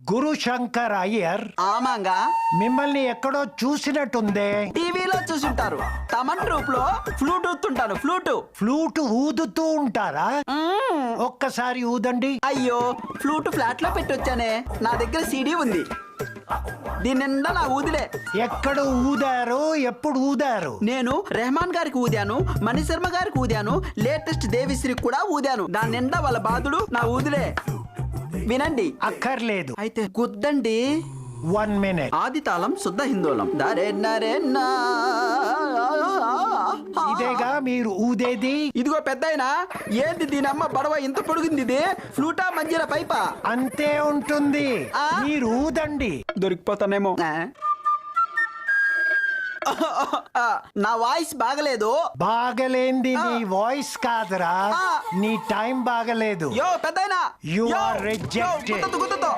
గురు శంకర్ అయ్యర్ ఆమాంగా మిమ్మల్ని ఎక్కడో చూసినట్టుందే. టీవీలో చూసుంటారు. తమన్ ట్రూప్ లో ఫ్లూట్ ఊతుంటాను. ఫ్లూట్ ఊదుతూ ఉంటారా? ఒక్కసారి ఊదండి. అయ్యో, ఫ్లూట్ ఫ్లాట్ లో పెట్టొచ్చానే. నా దగ్గర సీడీ ఉంది. దీని నిండా నా ఊదిలే. ఎక్కడ ఊదారు? ఎప్పుడు ఊదారు? నేను రెహమాన్ గారికి ఊదాను, మణిశర్మ గారికి ఊదాను, లేటెస్ట్ దేవిశ్రీకి కూడా ఊదాను. దాని నిండా వాళ్ళ బాధుడు నా ఊదిలే. వినండి. అక్కర్లేదు. అయితే గుద్దండి. 1 minute. ఆది తాళం శుద్ధ హిందోళం. దరే నరే నా. ఇదేగా మీరు ఊదేది? ఇదిగో పెద్దాయనా, ఏంది దీనమ్మ బడవ ఇంత పొడుగుంది? ఇది ఫ్లూటా మంజీరా పైపా? అంతే ఉంటుంది. మీరు ఊదండి. దొరికిపోతానేమో. నా వాయిస్ బాగలేదు. బాగలేంది నీ వాయిస్ కాదురా, నీ టైం బాగలేదు. యో పెద్దాయనా, You are rejected. గుద్దతో